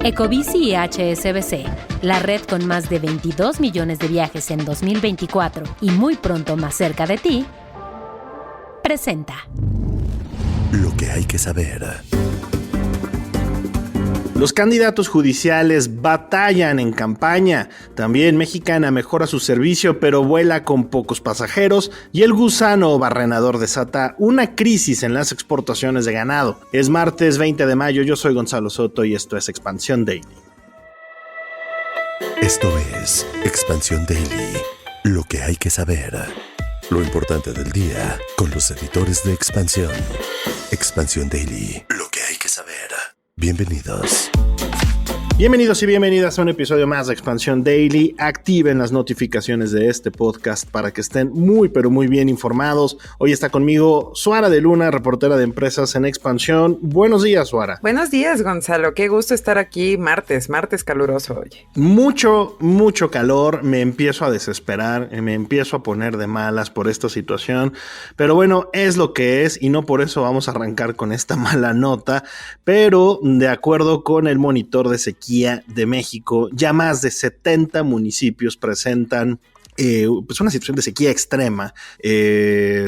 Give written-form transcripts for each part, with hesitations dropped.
Ecobici y HSBC, la red con más de 22 millones de viajes en 2024 y muy pronto más cerca de ti, presenta Lo que hay que saber. Los candidatos judiciales batallan en campaña. También Mexicana mejora su servicio, pero vuela con pocos pasajeros. Y el gusano barrenador desata una crisis en las exportaciones de ganado. Es martes 20 de mayo, yo soy Gonzalo Soto y esto es Expansión Daily. Esto es Expansión Daily. Lo que hay que saber. Lo importante del día con los editores de Expansión. Expansión Daily. Lo que hay que saber. Bienvenidos. Bienvenidos y bienvenidas a un episodio más de Expansión Daily. Activen las notificaciones de este podcast para que estén muy pero muy bien informados. Hoy está conmigo Suara de Luna, reportera de empresas en Expansión. Buenos días, Suara. Buenos días, Gonzalo. Qué gusto estar aquí martes caluroso, oye. Mucho calor. Me empiezo a desesperar, me empiezo a poner de malas por esta situación. Pero bueno, es lo que es y no por eso vamos a arrancar con esta mala nota. Pero de acuerdo con el monitor de sequía de México, ya más de 70 municipios presentan pues una situación de sequía extrema.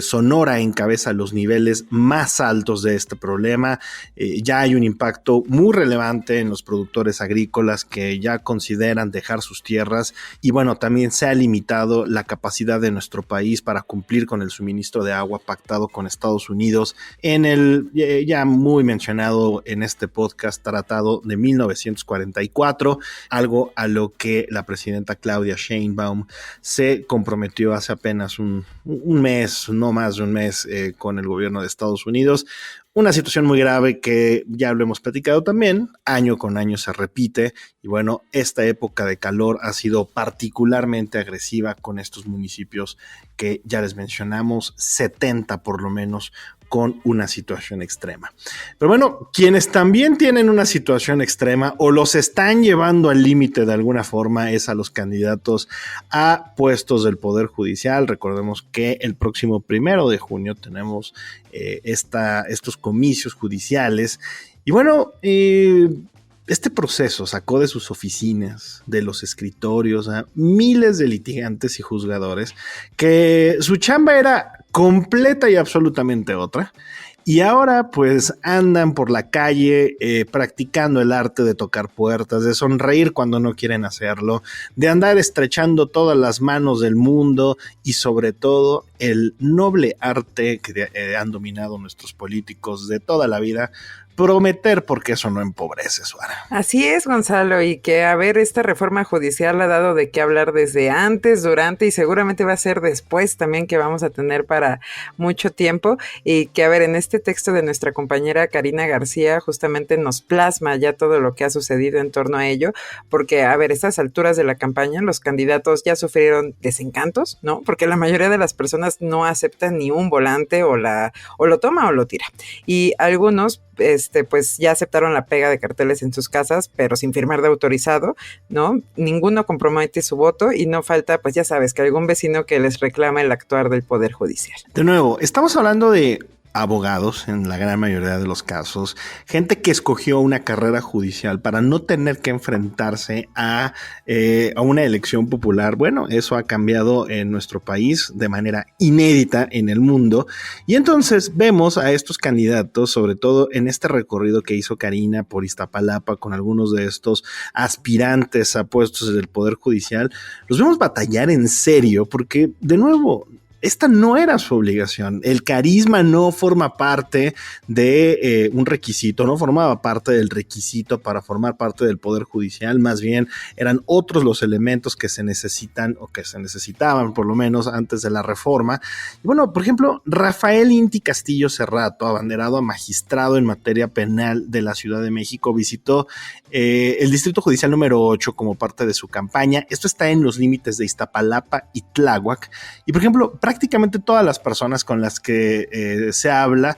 Sonora encabeza los niveles más altos de este problema. Ya hay un impacto muy relevante en los productores agrícolas que ya consideran dejar sus tierras y bueno, también se ha limitado la capacidad de nuestro país para cumplir con el suministro de agua pactado con Estados Unidos en el ya muy mencionado en este podcast Tratado de 1944, algo a lo que la presidenta Claudia Sheinbaum se comprometió hace apenas un mes, no más de un mes, con el gobierno de Estados Unidos. Una situación muy grave que ya lo hemos platicado también, año con año se repite y bueno, esta época de calor ha sido particularmente agresiva con estos municipios que ya les mencionamos, 70 por lo menos, con una situación extrema. Pero bueno, quienes también tienen una situación extrema o los están llevando al límite de alguna forma es a los candidatos a puestos del Poder Judicial. Recordemos que el próximo 1 de junio tenemos estos comicios judiciales y bueno, este proceso sacó de sus oficinas, de los escritorios, a miles de litigantes y juzgadores que su chamba era completa y absolutamente otra. Y ahora pues andan por la calle practicando el arte de tocar puertas, de sonreír cuando no quieren hacerlo, de andar estrechando todas las manos del mundo y sobre todo el noble arte que han dominado nuestros políticos de toda la vida, prometer porque eso no empobrece, Suara. Así es, Gonzalo, y que a ver, esta reforma judicial ha dado de qué hablar desde antes, durante y seguramente va a ser después también que vamos a tener para mucho tiempo y que a ver, en este texto de nuestra compañera Karina García justamente nos plasma ya todo lo que ha sucedido en torno a ello, porque a ver, a estas alturas de la campaña los candidatos ya sufrieron desencantos, ¿no? Porque la mayoría de las personas no aceptan ni un volante o lo toma o lo tira y algunos pues ya aceptaron la pega de carteles en sus casas, pero sin firmar de autorizado, ¿no? Ninguno compromete su voto y no falta, pues ya sabes, que algún vecino que les reclama el actuar del Poder Judicial. De nuevo, estamos hablando de abogados en la gran mayoría de los casos, gente que escogió una carrera judicial para no tener que enfrentarse a una elección popular. Bueno, eso ha cambiado en nuestro país de manera inédita en el mundo y entonces vemos a estos candidatos, sobre todo en este recorrido que hizo Karina por Iztapalapa con algunos de estos aspirantes a puestos del Poder Judicial, los vemos batallar en serio porque de nuevo esta no era su obligación. El carisma no forma parte de un requisito, no formaba parte del requisito para formar parte del Poder Judicial, más bien eran otros los elementos que se necesitan o que se necesitaban por lo menos antes de la reforma. Y bueno, por ejemplo, Rafael Inti Castillo Cerrato, abanderado a magistrado en materia penal de la Ciudad de México, visitó el Distrito Judicial número 8 como parte de su campaña. Esto está en los límites de Iztapalapa y Tláhuac. Y por ejemplo, prácticamente todas las personas con las que se habla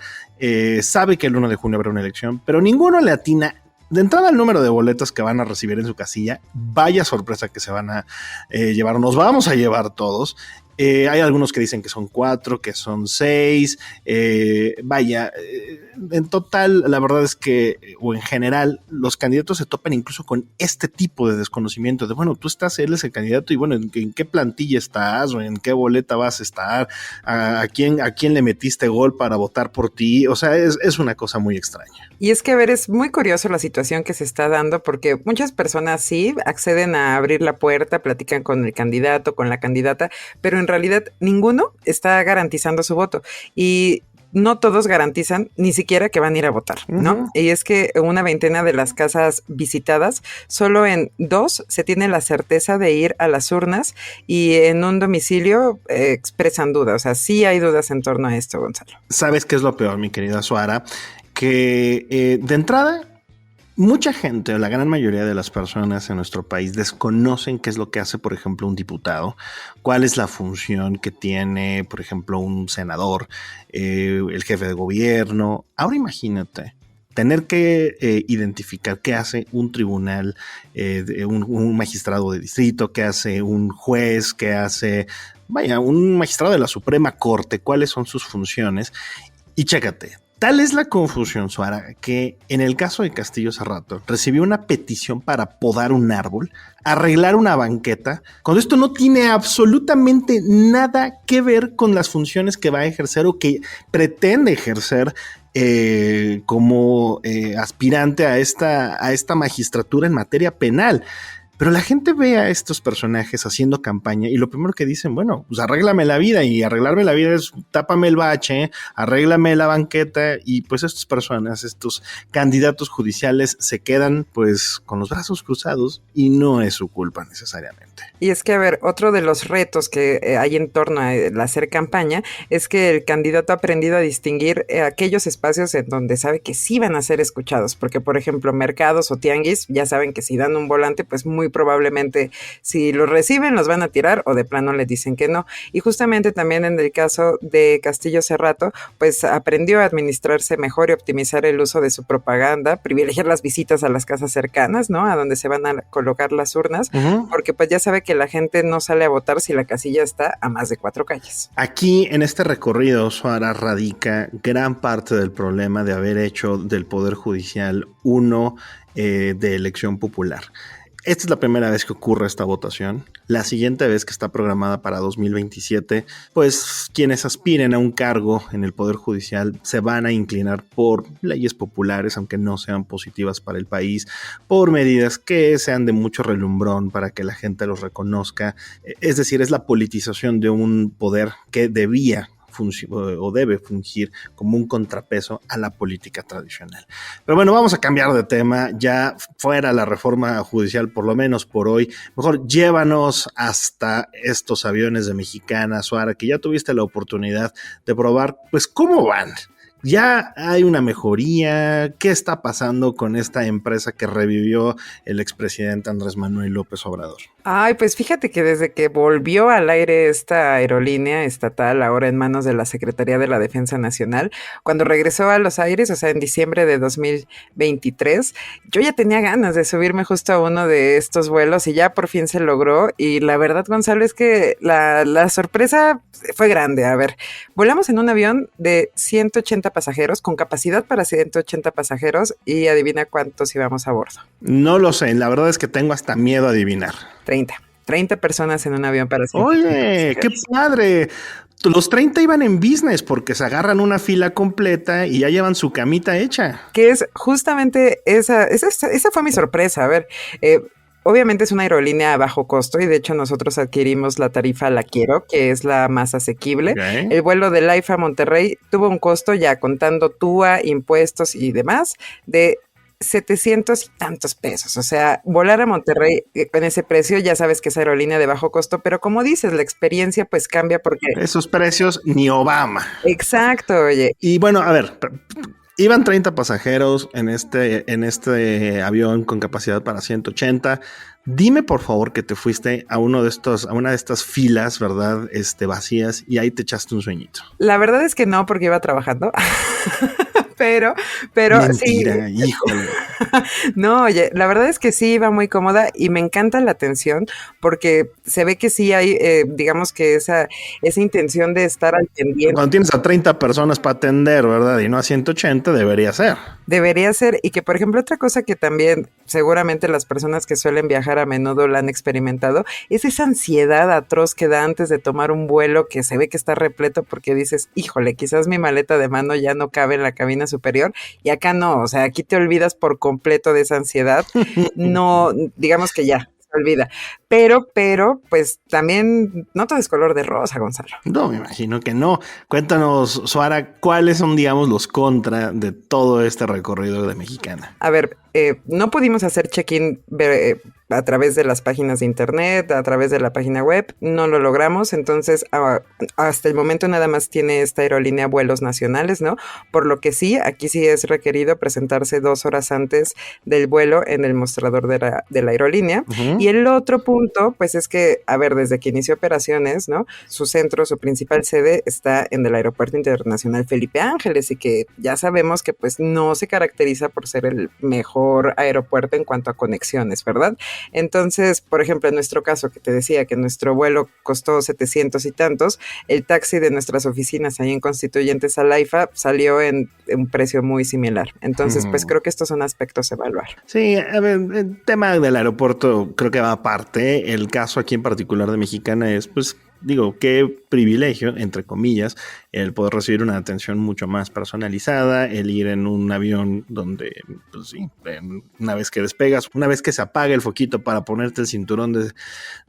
sabe que el 1 de junio habrá una elección, pero ninguno le atina de entrada al número de boletas que van a recibir en su casilla. Vaya sorpresa que se van a llevar, nos vamos a llevar todos. Hay algunos que dicen que son 4, que son 6. En total, la verdad es que, o en general, los candidatos se topan incluso con este tipo de desconocimiento de, bueno, tú estás, él es el candidato y bueno, ¿en qué plantilla estás? ¿O en qué boleta vas a estar? ¿A quién le metiste gol para votar por ti? O sea, es una cosa muy extraña. Y es que, a ver, es muy curioso la situación que se está dando porque muchas personas sí acceden a abrir la puerta, platican con el candidato, con la candidata, pero en realidad ninguno está garantizando su voto. Y no todos garantizan ni siquiera que van a ir a votar, ¿no? Y es que una veintena de las casas visitadas, solo en 2 se tiene la certeza de ir a las urnas y en un domicilio expresan dudas. O sea, sí hay dudas en torno a esto, Gonzalo. ¿Sabes qué es lo peor, mi querida Suara? Que de entrada, mucha gente, o la gran mayoría de las personas en nuestro país desconocen qué es lo que hace, por ejemplo, un diputado, cuál es la función que tiene, por ejemplo, un senador, el jefe de gobierno. Ahora imagínate tener que identificar qué hace un tribunal, un magistrado de distrito, qué hace un juez, qué hace, un magistrado de la Suprema Corte, cuáles son sus funciones. Y chécate. Tal es la confusión, Suara, que en el caso de Castillo Serrato recibió una petición para podar un árbol, arreglar una banqueta, cuando esto no tiene absolutamente nada que ver con las funciones que va a ejercer o que pretende ejercer como aspirante a esta magistratura en materia penal. Pero la gente ve a estos personajes haciendo campaña y lo primero que dicen, bueno, pues arréglame la vida, y arreglarme la vida es tápame el bache, arréglame la banqueta, y pues estas personas, estos candidatos judiciales se quedan pues con los brazos cruzados y no es su culpa necesariamente. Y es que, a ver, otro de los retos que hay en torno a hacer campaña es que el candidato ha aprendido a distinguir aquellos espacios en donde sabe que sí van a ser escuchados, porque por ejemplo mercados o tianguis ya saben que si dan un volante pues muy probablemente si los reciben los van a tirar o de plano les dicen que no. Y justamente también en el caso de Castillo Serrato pues aprendió a administrarse mejor y optimizar el uso de su propaganda, privilegiar las visitas a las casas cercanas, ¿no? A donde se van a colocar las urnas, porque pues ya sabe que la gente no sale a votar si la casilla está a más de 4 calles. Aquí en este recorrido, Suara, radica gran parte del problema de haber hecho del Poder Judicial uno de elección popular. Esta es la primera vez que ocurre esta votación. La siguiente vez, que está programada para 2027, pues quienes aspiren a un cargo en el Poder Judicial se van a inclinar por leyes populares, aunque no sean positivas para el país, por medidas que sean de mucho relumbrón para que la gente los reconozca. Es decir, es la politización de un poder que debía o debe fungir como un contrapeso a la política tradicional. Pero bueno, vamos a cambiar de tema, ya fuera la reforma judicial, por lo menos por hoy. Mejor llévanos hasta estos aviones de Mexicana, Suara, que ya tuviste la oportunidad de probar, pues cómo van. ¿Ya hay una mejoría? ¿Qué está pasando con esta empresa que revivió el expresidente Andrés Manuel López Obrador? Ay, pues fíjate que desde que volvió al aire esta aerolínea estatal, ahora en manos de la Secretaría de la Defensa Nacional, cuando regresó a los aires, o sea, en diciembre de 2023, yo ya tenía ganas de subirme justo a uno de estos vuelos y ya por fin se logró. Y la verdad, Gonzalo, es que la sorpresa fue grande. A ver, volamos en un avión de 180 pasajeros, con capacidad para 180 pasajeros, y adivina cuántos íbamos a bordo. No lo sé, la verdad es que tengo hasta miedo a adivinar. 30 personas en un avión para 180 Oye, qué padre. Los 30 iban en business porque se agarran una fila completa y ya llevan su camita hecha. Que es justamente esa fue mi sorpresa. A ver, obviamente es una aerolínea a bajo costo y de hecho nosotros adquirimos la tarifa La Quiero, que es la más asequible. Okay. El vuelo de Life a Monterrey tuvo un costo, ya contando TUA, impuestos y demás, de 700 y tantos pesos. O sea, volar a Monterrey con ese precio, ya sabes que es aerolínea de bajo costo, pero como dices, la experiencia pues cambia porque... Esos precios ni Obama. Exacto, oye. Y bueno, a ver... Iban 30 pasajeros en este avión con capacidad para 180. Dime por favor que te fuiste a una de estas filas, ¿verdad? Vacías, y ahí te echaste un sueñito. La verdad es que no, porque iba trabajando. pero Mentira, sí. híjole. No, oye, la verdad es que sí iba muy cómoda y me encanta la atención porque se ve que sí hay, digamos que esa intención de estar al pendiente. Cuando tienes a 30 personas para atender, ¿verdad? Y no a 180, debería ser. Debería ser, y que por ejemplo otra cosa que también seguramente las personas que suelen viajar a menudo la han experimentado, es esa ansiedad atroz que da antes de tomar un vuelo que se ve que está repleto porque dices, híjole, quizás mi maleta de mano ya no cabe en la cabina superior, y acá no, o sea, aquí te olvidas por completo de esa ansiedad, no, digamos que ya, se olvida, pero, pues también no todo es color de rosa, Gonzalo. No, me imagino que no. Cuéntanos, Suara, ¿cuáles son, digamos, los contra de todo este recorrido de Mexicana? A ver, no pudimos hacer check-in a través de las páginas de internet, a través de la página web, no lo logramos, entonces hasta el momento nada más tiene esta aerolínea vuelos nacionales, ¿no? Por lo que sí, aquí sí es requerido presentarse 2 horas antes del vuelo en el mostrador de la aerolínea. Uh-huh. Y el otro punto, pues es que, a ver, desde que inició operaciones, ¿no? Su centro, su principal sede está en el Aeropuerto Internacional Felipe Ángeles, y que ya sabemos que pues no se caracteriza por ser el mejor aeropuerto en cuanto a conexiones, ¿verdad? Entonces, por ejemplo, en nuestro caso, que te decía que nuestro vuelo costó 700 y tantos, el taxi de nuestras oficinas ahí en Constituyentes a Laifa salió en un precio muy similar. Entonces, pues creo que estos son aspectos a evaluar. Sí, a ver, el tema del aeropuerto creo que va aparte. El caso aquí en particular de Mexicana es, pues, digo, qué privilegio, entre comillas, el poder recibir una atención mucho más personalizada, el ir en un avión donde, pues sí, una vez que despegas, una vez que se apaga el foquito para ponerte el cinturón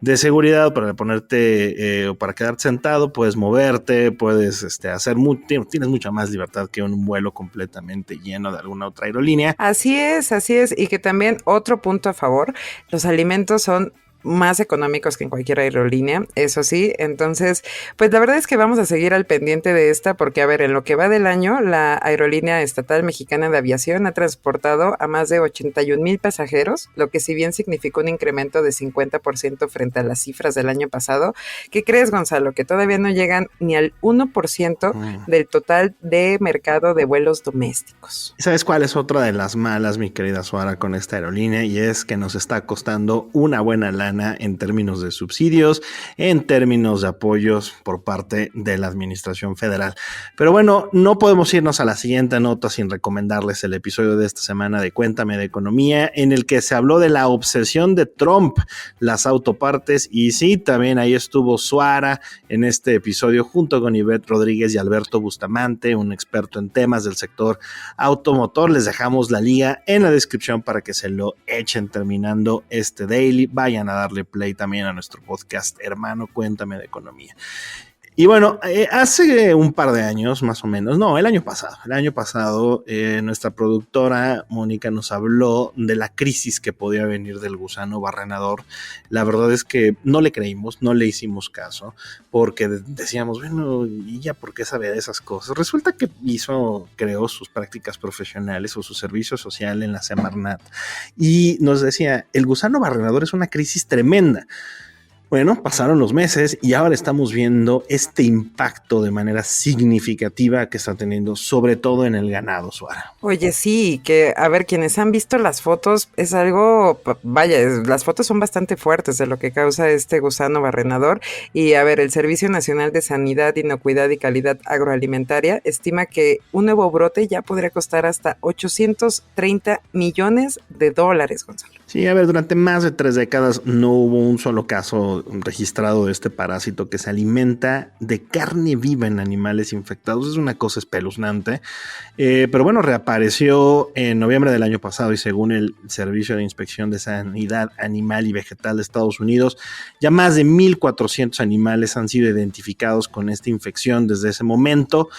de seguridad, para ponerte o para quedarte sentado, puedes moverte, puedes hacer tienes mucha más libertad que un vuelo completamente lleno de alguna otra aerolínea. Así es, y que también otro punto a favor, los alimentos son más económicos que en cualquier aerolínea, eso sí. Entonces, pues la verdad es que vamos a seguir al pendiente de esta porque, a ver, en lo que va del año, la Aerolínea Estatal Mexicana de Aviación ha transportado a más de 81,000 pasajeros, lo que si bien significó un incremento de 50% frente a las cifras del año pasado. ¿Qué crees, Gonzalo? Que todavía no llegan ni al 1% del total de mercado de vuelos domésticos. ¿Sabes cuál es otra de las malas, mi querida Suara, con esta aerolínea? Y es que nos está costando una buena lana en términos de subsidios, en términos de apoyos por parte de la administración federal. Pero bueno, no podemos irnos a la siguiente nota sin recomendarles el episodio de esta semana de Cuéntame de Economía, en el que se habló de la obsesión de Trump, las autopartes, y sí, también ahí estuvo Suara en este episodio junto con Ivette Rodríguez y Alberto Bustamante, un experto en temas del sector automotor. Les dejamos la liga en la descripción para que se lo echen terminando este daily. Vayan a darle play también a nuestro podcast hermano Cuéntame de Economía. Y bueno, hace un par de años más o menos, no, el año pasado nuestra productora Mónica nos habló de la crisis que podía venir del gusano barrenador. La verdad es que no le creímos, no le hicimos caso, porque decíamos, bueno, ¿y ya por qué sabe de esas cosas? Resulta que creó sus prácticas profesionales o su servicio social en la Semarnat y nos decía, el gusano barrenador es una crisis tremenda. Bueno, pasaron los meses y ahora estamos viendo este impacto de manera significativa que está teniendo, sobre todo en el ganado, Suara. Oye, sí, que a ver, quienes han visto las fotos, es algo, vaya, las fotos son bastante fuertes de lo que causa este gusano barrenador. Y a ver, el Servicio Nacional de Sanidad, Inocuidad y Calidad Agroalimentaria estima que un nuevo brote ya podría costar hasta $830 millones, Gonzalo. Sí, a ver, durante más de 3 décadas no hubo un solo caso registrado de este parásito que se alimenta de carne viva en animales infectados. Es una cosa espeluznante, pero bueno, reapareció en noviembre del año pasado y según el Servicio de Inspección de Sanidad Animal y Vegetal de Estados Unidos, ya más de 1,400 animales han sido identificados con esta infección desde ese momento.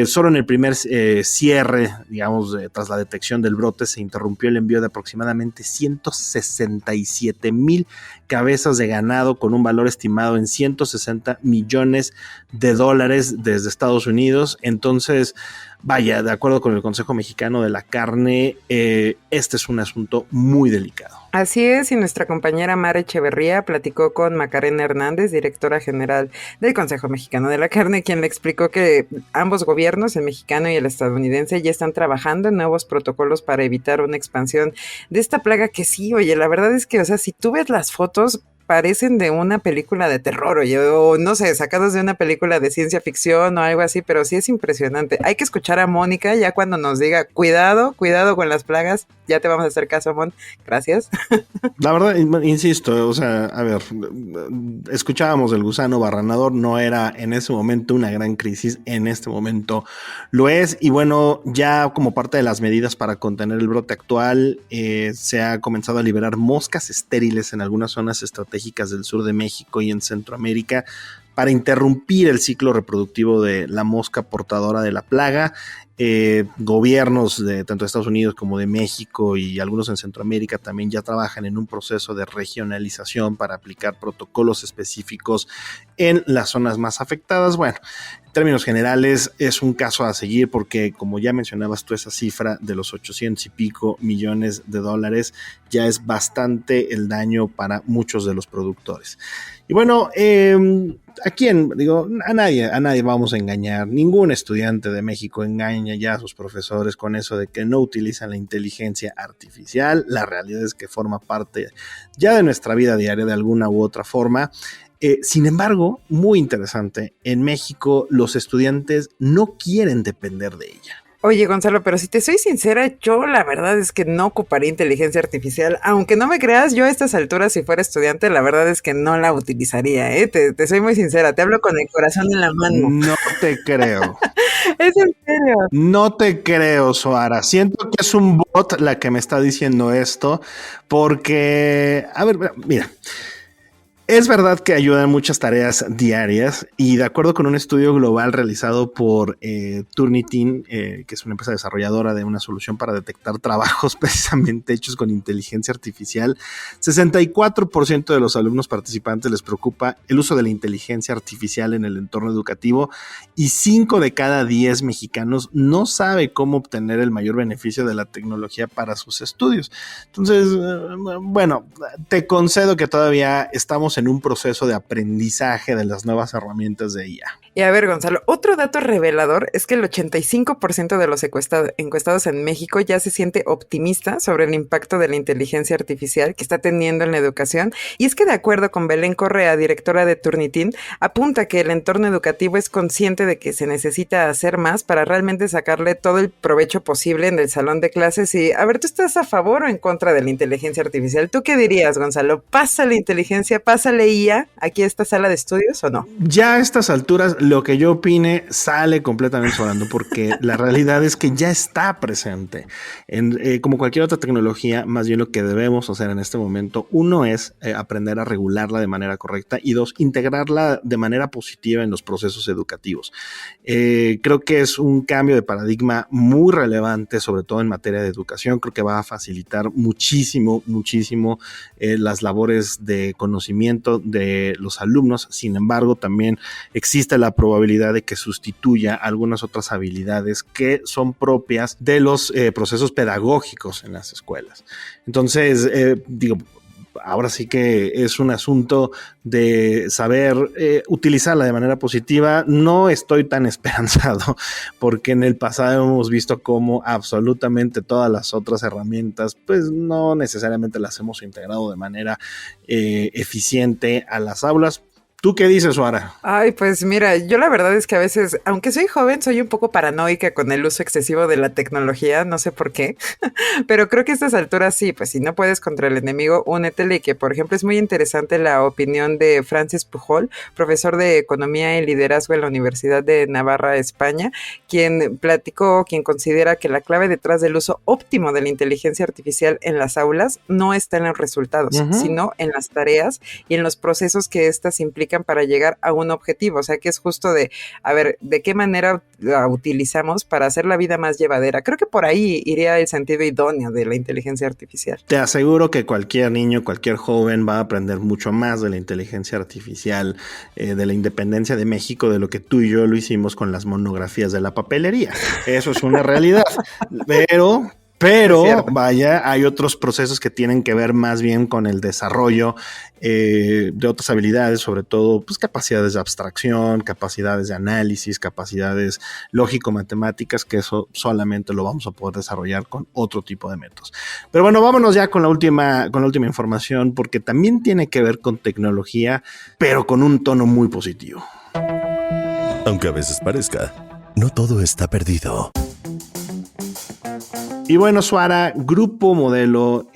Solo en el primer cierre, digamos, tras la detección del brote, se interrumpió el envío de aproximadamente 100 167,000 cabezas de ganado con un valor estimado en $160 millones desde Estados Unidos. Entonces, vaya, de acuerdo con el Consejo Mexicano de la Carne, este es un asunto muy delicado. Así es, y nuestra compañera Mara Echeverría platicó con Macarena Hernández, directora general del Consejo Mexicano de la Carne, quien le explicó que ambos gobiernos, el mexicano y el estadounidense, ya están trabajando en nuevos protocolos para evitar una expansión de esta plaga que sí, oye, la verdad es que, o sea, si tú ves las fotos, parecen de una película de terror, oye, o no sé, sacados de una película de ciencia ficción o algo así, pero sí es impresionante. Hay que escuchar a Mónica ya cuando nos diga, cuidado con las plagas, ya te vamos a hacer caso, Mon, gracias. La verdad, insisto, o sea, a ver, escuchábamos el gusano barrenador, no era en ese momento una gran crisis, en este momento lo es, y bueno, ya como parte de las medidas para contener el brote actual, se ha comenzado a liberar moscas estériles en algunas zonas estratégicas del sur de México y en Centroamérica para interrumpir el ciclo reproductivo de la mosca portadora de la plaga. Gobiernos de tanto de Estados Unidos como de México y algunos en Centroamérica también ya trabajan en un proceso de regionalización para aplicar protocolos específicos en las zonas más afectadas. Bueno, en términos generales es un caso a seguir porque, como ya mencionabas tú, esa cifra de los 800 y pico millones de dólares ya es bastante el daño para muchos de los productores. Y bueno, ¿a quién? Digo, a nadie vamos a engañar. Ningún estudiante de México engaña ya a sus profesores con eso de que no utilizan la inteligencia artificial. La realidad es que forma parte ya de nuestra vida diaria de alguna u otra forma. Sin embargo, muy interesante, en México los estudiantes no quieren depender de ella. Oye, Gonzalo, pero si te soy sincera, yo la verdad es que no ocuparía inteligencia artificial. Aunque no me creas, yo a estas alturas, si fuera estudiante, la verdad es que no la utilizaría, ¿eh? Te soy muy sincera, te hablo con el corazón en la mano. No te creo. Es en serio. No te creo, Suara. Siento que es un bot la que me está diciendo esto, porque, a ver, mira. Es verdad que ayuda en muchas tareas diarias y de acuerdo con un estudio global realizado por Turnitin, que es una empresa desarrolladora de una solución para detectar trabajos precisamente hechos con inteligencia artificial, 64% de los alumnos participantes les preocupa el uso de la inteligencia artificial en el entorno educativo y 5 de cada 10 mexicanos no sabe cómo obtener el mayor beneficio de la tecnología para sus estudios. Entonces, bueno, te concedo que todavía estamos en un proceso de aprendizaje de las nuevas herramientas de IA. Y a ver, Gonzalo, otro dato revelador es que el 85% de los encuestados en México ya se siente optimista sobre el impacto de la inteligencia artificial que está teniendo en la educación. Y es que de acuerdo con Belén Correa, directora de Turnitin, apunta que el entorno educativo es consciente de que se necesita hacer más para realmente sacarle todo el provecho posible en el salón de clases. Y a ver, ¿tú estás a favor o en contra de la inteligencia artificial? ¿Tú qué dirías, Gonzalo? ¿Pasa la inteligencia, pasa la IA aquí a esta sala de estudios o no? Ya a estas alturas lo que yo opine sale completamente sobrando porque la realidad es que ya está presente. Como cualquier otra tecnología, más bien lo que debemos hacer en este momento, uno es aprender a regularla de manera correcta y dos, integrarla de manera positiva en los procesos educativos. Creo que es un cambio de paradigma muy relevante, sobre todo en materia de educación. Creo que va a facilitar muchísimo las labores de conocimiento de los alumnos. Sin embargo, también existe la probabilidad de que sustituya algunas otras habilidades que son propias de los procesos pedagógicos en las escuelas. Entonces, ahora sí que es un asunto de saber utilizarla de manera positiva. No estoy tan esperanzado porque en el pasado hemos visto cómo absolutamente todas las otras herramientas pues no necesariamente las hemos integrado de manera eficiente a las aulas. ¿Tú qué dices, Suara? Ay, pues mira, yo la verdad es que a veces, aunque soy joven, soy un poco paranoica con el uso excesivo de la tecnología, no sé por qué, pero creo que a estas alturas sí, pues si no puedes contra el enemigo, únetele. Y que, por ejemplo, es muy interesante la opinión de Francis Pujol, profesor de Economía y Liderazgo en la Universidad de Navarra, España, quien considera que la clave detrás del uso óptimo de la inteligencia artificial en las aulas no está en los resultados, sino en las tareas y en los procesos que éstas implican aplican para llegar a un objetivo. O sea, que es justo de, a ver, ¿de qué manera la utilizamos para hacer la vida más llevadera? Creo que por ahí iría el sentido idóneo de la inteligencia artificial. Te aseguro que cualquier niño, cualquier joven va a aprender mucho más de la inteligencia artificial, de la independencia de México, de lo que tú y yo lo hicimos con las monografías de la papelería. Eso es una realidad. Pero vaya, hay otros procesos que tienen que ver más bien con el desarrollo de otras habilidades, sobre todo pues capacidades de abstracción, capacidades de análisis, capacidades lógico-matemáticas, que eso solamente lo vamos a poder desarrollar con otro tipo de métodos. Pero bueno, vámonos ya con la última información, porque también tiene que ver con tecnología, pero con un tono muy positivo. Aunque a veces parezca, no todo está perdido. Y bueno, Suara, Grupo Modelo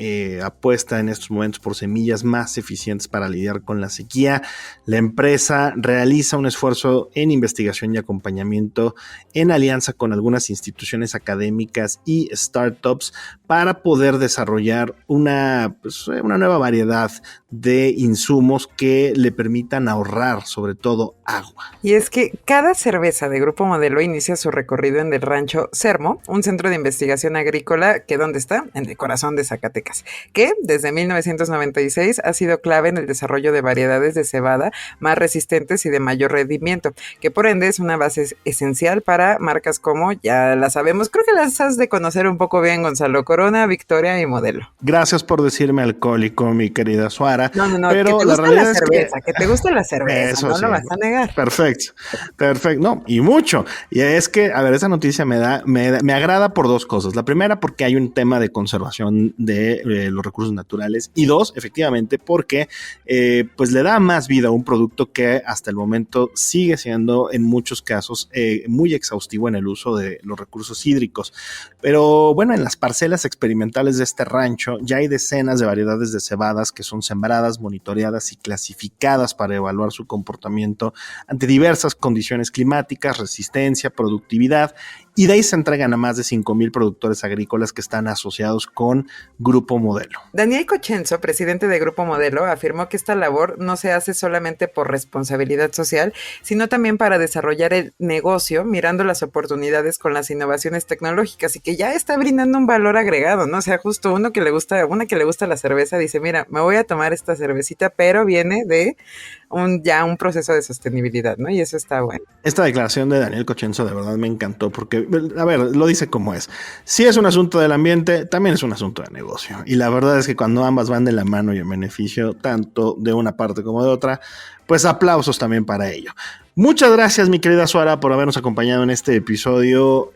apuesta en estos momentos por semillas más eficientes para lidiar con la sequía. La empresa realiza un esfuerzo en investigación y acompañamiento en alianza con algunas instituciones académicas y startups para poder desarrollar una nueva variedad de insumos que le permitan ahorrar, sobre todo, agua. Y es que cada cerveza de Grupo Modelo inicia su recorrido en el rancho Sermo, un centro de investigación agrícola que ¿dónde está? En el corazón de Zacatecas, que desde 1996 ha sido clave en el desarrollo de variedades de cebada más resistentes y de mayor rendimiento, que por ende es una base esencial para marcas como, ya la sabemos, creo que las has de conocer un poco bien, Gonzalo: Corona, Victoria y Modelo. Gracias por decirme alcohólico, mi querida Suara. No, pero que te gusta la cerveza, que te gusta la cerveza, eso no sí, lo vas a negar. Perfecto, no, y mucho. Y es que, a ver, esa noticia me agrada por dos cosas. La primera, porque hay un tema de conservación de los recursos naturales, y dos, efectivamente, porque pues le da más vida a un producto que hasta el momento sigue siendo en muchos casos muy exhaustivo en el uso de los recursos hídricos. Pero bueno, en las parcelas experimentales de este rancho ya hay decenas de variedades de cebadas que son sembradas, monitoreadas y clasificadas para evaluar su comportamiento ante diversas condiciones climáticas, resistencia, productividad, y de ahí se entregan a más de 5,000 productores agrícolas que están asociados con Grupo Modelo. Daniel Cochenzo, presidente de Grupo Modelo, afirmó que esta labor no se hace solamente por responsabilidad social, sino también para desarrollar el negocio, mirando las oportunidades con las innovaciones tecnológicas, y que ya está brindando un valor agregado, ¿no? O sea, justo una que le gusta la cerveza dice, mira, me voy a tomar esta cervecita, pero viene de un proceso de sostenibilidad, ¿no? Y eso está bueno. Esta declaración de Daniel Cochenzo de verdad me encantó porque, a ver, lo dice como es. Si es un asunto del ambiente, también es un asunto de negocio. Y la verdad es que cuando ambas van de la mano y en beneficio tanto de una parte como de otra, pues aplausos también para ello. Muchas gracias, mi querida Suara, por habernos acompañado en este episodio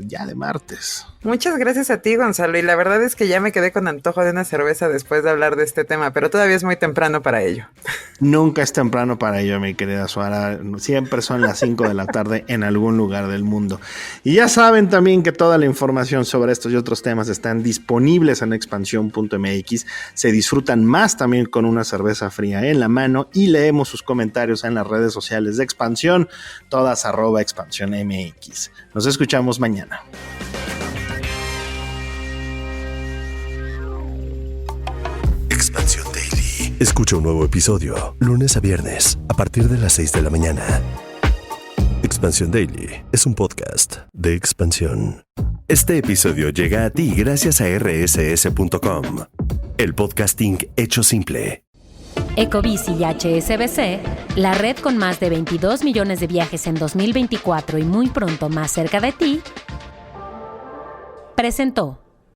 ya de martes. Muchas gracias a ti, Gonzalo, y la verdad es que ya me quedé con antojo de una cerveza después de hablar de este tema, pero todavía es muy temprano para ello. Nunca es temprano para ello, mi querida Suara. Siempre son las 5 de la tarde en algún lugar del mundo. Y ya saben también que toda la información sobre estos y otros temas están disponibles en expansión.mx. Se disfrutan más también con una cerveza fría en la mano, y leemos sus comentarios en las redes sociales de Expansión, todas @expansiónmx. Nos escuchamos mañana. Expansión Daily. Escucha un nuevo episodio lunes a viernes a partir de las 6 de la mañana. Expansión Daily es un podcast de Expansión. Este episodio llega a ti gracias a rss.com, el podcasting hecho simple. Ecobici y HSBC, la red con más de 22 millones de viajes en 2024 y muy pronto más cerca de ti, presentó.